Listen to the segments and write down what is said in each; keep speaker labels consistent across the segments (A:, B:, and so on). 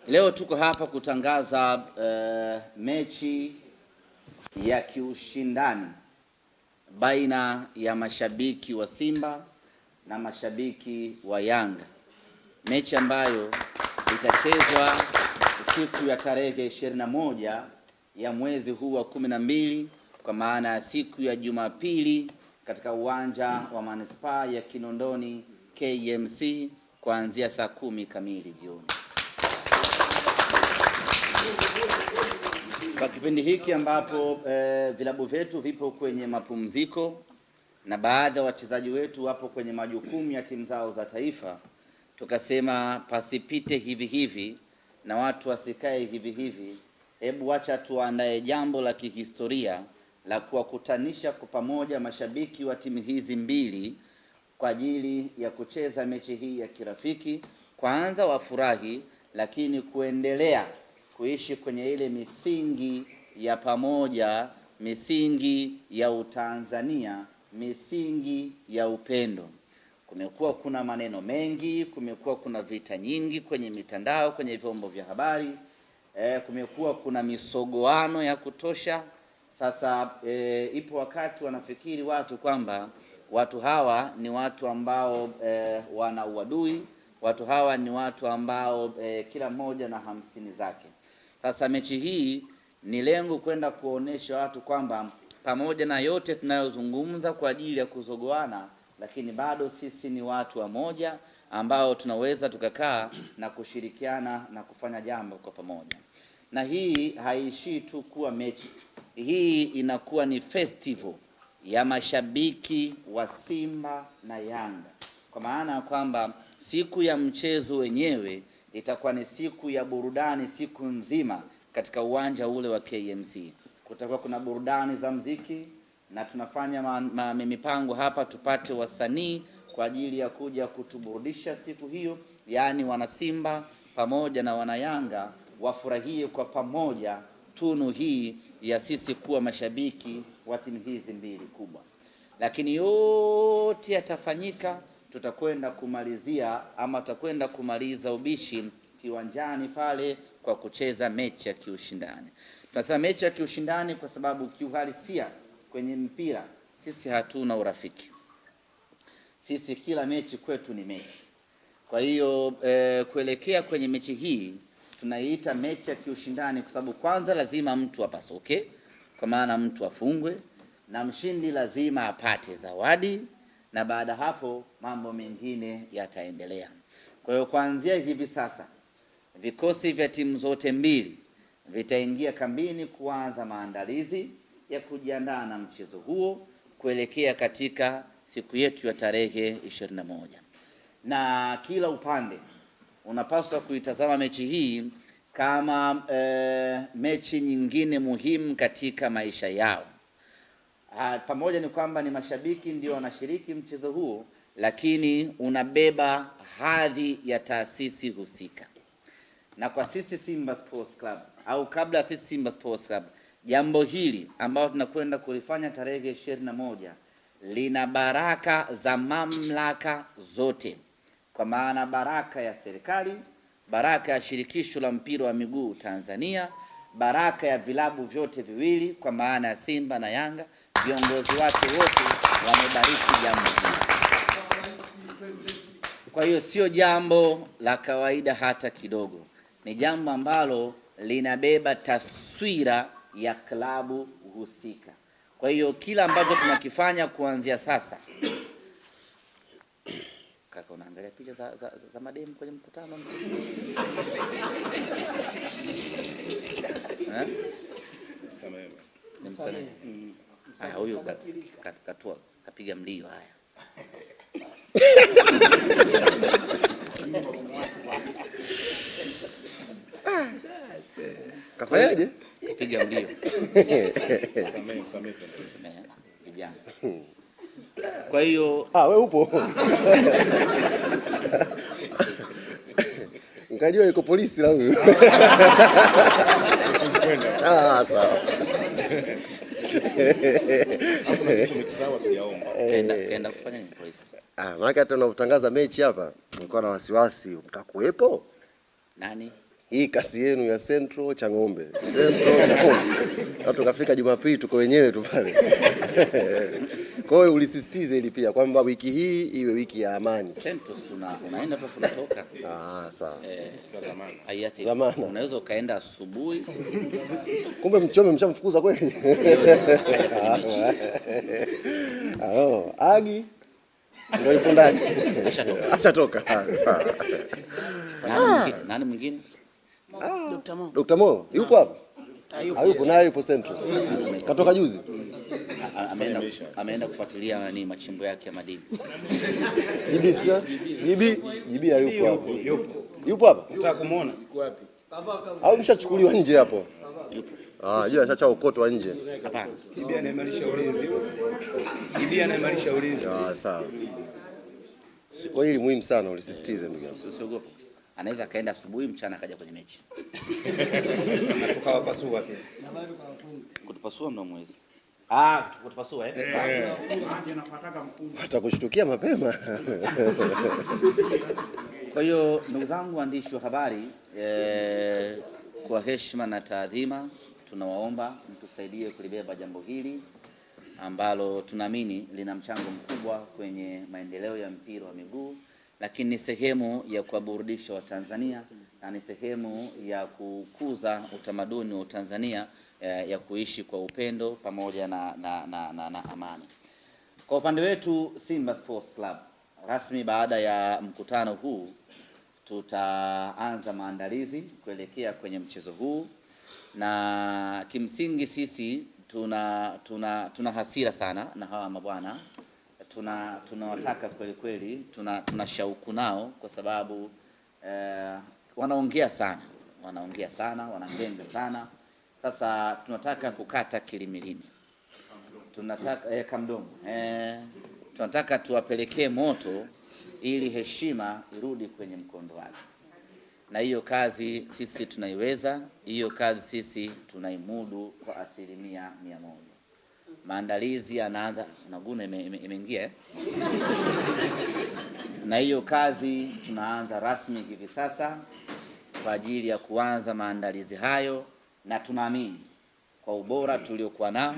A: Leo tuko hapa kutangaza mechi ya kiushindani baina ya mashabiki wa Simba na mashabiki wa Yanga, mechi ambayo itachezwa siku ya tarehe 21 ya mwezi huu wa 12, kwa maana ya siku ya Jumapili, katika uwanja wa Manispaa ya Kinondoni KMC kuanzia saa 10 kamili jioni. Kwa kipindi hiki ambapo vilabu vyetu vipo kwenye mapumziko na baadhi ya wachezaji wetu wapo kwenye majukumu ya timu zao za taifa, tukasema pasipite hivi hivi na watu wasikae hivi hivi. Hebu acha tuandae jambo la kihistoria la kuwakutanisha kwa pamoja mashabiki wa timu hizi mbili kwa ajili ya kucheza mechi hii ya kirafiki. Kwanza wafurahi, lakini kuendelea kuishi kwenye ile misingi ya pamoja, misingi ya Utanzania, misingi ya upendo. Kumekuwa kuna maneno mengi, kumekuwa kuna vita nyingi kwenye mitandao, kwenye vyombo vya habari, kumekuwa kuna misogoano ya kutosha. Sasa ipo wakati wanafikiri watu kwamba watu hawa ni watu ambao wana uadui, watu hawa ni watu ambao kila mmoja na 50 zake. Sasa mechi hii ni lengo kwenda kuonesha watu kwamba pamoja na yote tunayozungumza kwa ajili ya kuzogoana, lakini bado sisi ni watu wamoja ambao tunaweza tukakaa na kushirikiana na kufanya jambo kwa pamoja. Na hii haishii tu kuwa mechi, hii inakuwa ni festival ya mashabiki wa Simba na Yanga, kwa maana ya kwamba siku ya mchezo wenyewe itakuwa ni siku ya burudani siku nzima katika uwanja ule wa KMC. Kutakuwa kuna burudani za muziki na tunafanya mipango hapa tupate wasanii kwa ajili ya kuja kutuburudisha siku hiyo, yaani wana Simba pamoja na wana Yanga wafurahie kwa pamoja tunu hii ya sisi kuwa mashabiki wa timu hizi mbili kubwa. Lakini yote yatafanyika, tutakwenda kumalizia ama tutakwenda kumaliza ubishi kiwanjani pale kwa kucheza mechi ya kiushindani. Tunasema mechi ya kiushindani kwa sababu kiuhalisia kwenye mpira sisi hatuna urafiki. Sisi kila mechi kwetu ni mechi. Kwa hiyo kuelekea kwenye mechi hii tunaiita mechi ya kiushindani kwa sababu kwanza lazima mtu apasuke, kwa maana mtu afungwe, na mshindi lazima apate zawadi, na baada hapo mambo mengine yataendelea. Kwa hiyo kuanzia hivi sasa vikosi vya timu zote mbili vitaingia kambini kuanza maandalizi ya kujiandaa na mchezo huo kuelekea katika siku yetu ya tarehe 21. Na kila upande unapaswa kuitazama mechi hii kama mechi nyingine muhimu katika maisha yao. Pamoja ni kwamba ni mashabiki ndio wanashiriki mchezo huo, lakini unabeba hadhi ya taasisi husika. Na kwa sisi Simba Sports Club, au kabla sisi Simba Sports Club, jambo hili ambalo tunakwenda kulifanya tarehe 21 lina baraka za mamlaka zote, kwa maana baraka ya serikali, baraka ya shirikisho la mpira wa miguu Tanzania, baraka ya vilabu vyote viwili kwa maana ya Simba na Yanga. Viongozi wake wote wamebariki jambo hili. Kwa hiyo sio jambo la kawaida hata kidogo, ni jambo ambalo linabeba taswira ya klabu husika. Kwa hiyo kila ambacho tunakifanya kuanzia sasa, kaka unaangalia picha za mademu kwenye mkutano haya, huyu katua kapiga mlio. Haya
B: kafanyaje?
A: Kapiga mlio. Vijana. Kwa hiyo
B: wewe upo ngajua yuko polisi la huyu. Sawa.
A: Enda kufanya nini polisi?
B: Maana hata unatangaza mechi hapa nilikuwa na wasiwasi utakuwepo.
A: Nani?
B: hii kasi yenu ya Central Chang'ombe. Central Chang'ombe. Sasa tukafika Jumapili tuko wenyewe tu pale. Kwa hiyo ulisisitize ili pia kwamba wiki hii iwe wiki ya amani.
A: Central unaenda tu unatoka.
B: Sawa.
A: Kwa zamani. Hayati.
B: Zamani.
A: Unaweza ukaenda asubuhi.
B: Kumbe Mchome mshamfukuza kweli? Agi ndio yupo ndani. Ashatoka. Sawa.
A: Nani mwingine?
B: Dr. Mo yupo hapa? Hayupo, naye yupo Central. Katoka juzi.
A: Ameenda kufuatilia machimbo yake ya madini.
B: Jibi hayupo hapo. Yupo hapa?
C: Nataka kumuona. Yuko wapi?
B: Au mshachukuliwa nje hapo? Yule ashacha ukotwa nje.
A: Hapana.
C: Jibi anaimarisha ulinzi. Jibi anaimarisha ulinzi.
B: Sawa. Kwa hili muhimu sana ulisisitize ndugu yangu.
A: Usiogope. Anaweza kaenda asubuhi, mchana akaja kwenye mechi.
C: Na tukawapasua pia.
A: Kutupasua mna mwezi. Kutupasua
B: Atakushtukia mapema.
A: Kwa hiyo ndugu zangu waandishi wa habari, kwa heshima na taadhima tunawaomba mtusaidie kulibeba jambo hili ambalo tunaamini lina mchango mkubwa kwenye maendeleo ya mpira wa miguu, lakini ni sehemu ya kuwaburudisha Watanzania na ni sehemu ya kukuza utamaduni wa Tanzania ya kuishi kwa upendo pamoja na amani. Kwa upande wetu Simba Sports Club, rasmi baada ya mkutano huu tutaanza maandalizi kuelekea kwenye mchezo huu, na kimsingi sisi tuna hasira sana na hawa mabwana. Tunawataka kweli, tuna shauku nao kwa sababu wanaongea sana, wanangenga sana. Sasa tunataka kukata kilimilimi, tunataka kamdomo, tunataka tuwapelekee moto ili heshima irudi kwenye mkondo wake, na hiyo kazi sisi tunaiweza, hiyo kazi sisi tunaimudu kwa 100%. Maandalizi yanaanza, naguna imeingia na hiyo kazi tunaanza rasmi hivi sasa kwa ajili ya kuanza maandalizi hayo, na tunaamini kwa ubora tuliokuwa nao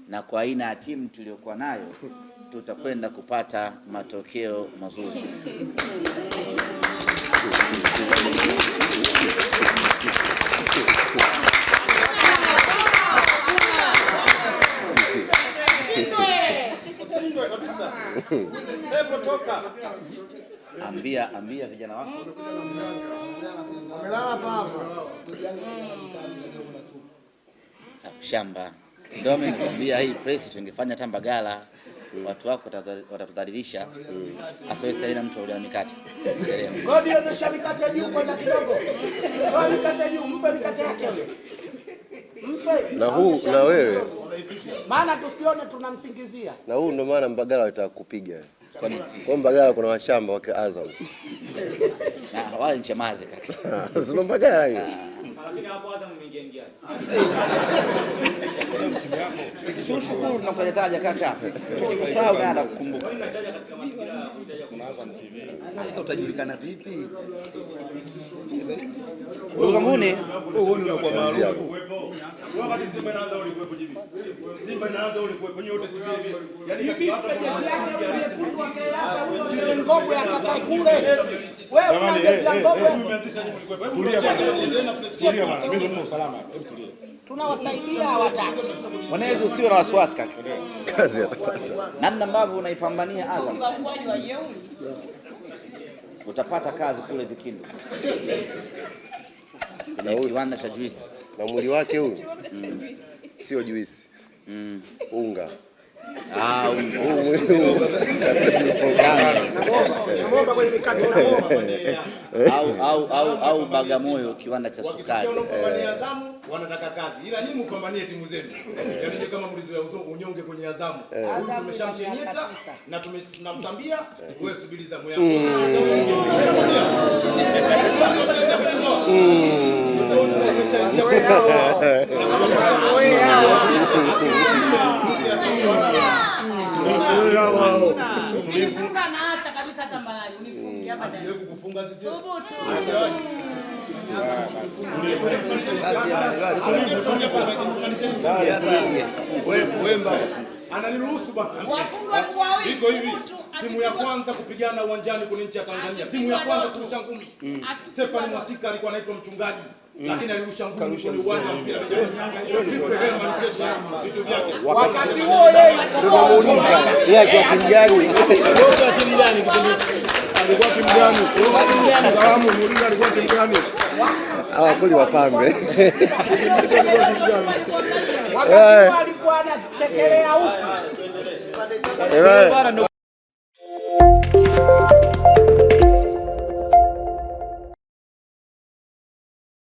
A: na kwa aina ya timu tuliokuwa nayo tutakwenda kupata matokeo mazuri. Ambia vijana wako wamelala hapa shamba. Ndio nimekwambia hii press tungefanya Tambagala, watu wako watatudhalilisha. Asiwe Serena mtu ule mikate. Serena.
D: Godi anaosha mikate juu kwa kidogo. Kwa mikate juu, mpe mikate yake. Mpe.
B: Na wewe.
D: Maana tusione tunamsingizia.
B: Na huu ndio maana Mbagala wataka kupiga. Kwa Mbagala kuna washamba wake Azam.
A: Na wale nchemazi kaka.
B: Sio Mbagala hiyo.
E: Lakini hapo Azam umeingia.
A: Shukuru na kujitaja kaka. Tukisahau na kukumbuka.
E: Kwa nini nataja katika mazingira ya kutaja kuna Azam TV?
C: Sasa utajulikana vipi?
A: Ndugu zangu ni
C: unakuwa maarufu. Wakati Simba inaanza ulikuwepo jibi. Simba inaanza ulikuwepo nyote sivi. Yaani katika
D: Ile ngombe ya kaka kule. Wewe unaanzia ngombe.
C: Tulia bwana. Mimi ndio usalama. Tulia.
D: Tunawasaidia hawataki.
A: wanaweza usio na wasiwasi kaka.
B: Kazi atapata.
A: Namna ambavyo unaipambania Azam, utapata kazi kule Vikindu. Na kiwanda cha juisi.
B: Na mwili wake huu sio juisi. Unga.
D: Naomba kwenye mikate
A: au Bagamoyo kiwanda cha sukari.
C: Azamu wanataka kazi. Ila nyinyi mpambanie timu zenu. Yaani kama mlizoea unyonge kwenye Azamu. Huyu tumeshamshenyeta na tunamtambia, wewe subiri zamu yako.
F: Unifunga na acha kabisa hata mbali. Unifunge hapa ndani.
C: Wewe kukufunga sisi.
F: Thubutu.
C: Ananiruhusu bwana.
F: Wafungwa wawili.
C: Iko hivi. Timu ya kwanza kupigana uwanjani kwenye nchi ya Tanzania. Timu ya kwanza kurusha ngumi. Stefan Mwasika alikuwa anaitwa mchungaji. Lakini alirusha ngumi kwenye uwanja wa mpira. Vitu vyake.
D: Wakati huo yeye
B: tunamuuliza yeye akiwa timu gani?
C: Alikuwa timu gani kipindi? Alikuwa timu gani? Salamu muuliza alikuwa timu gani?
B: Hawa kweli wapambe.
D: wakati alikuwa anachekelea huko.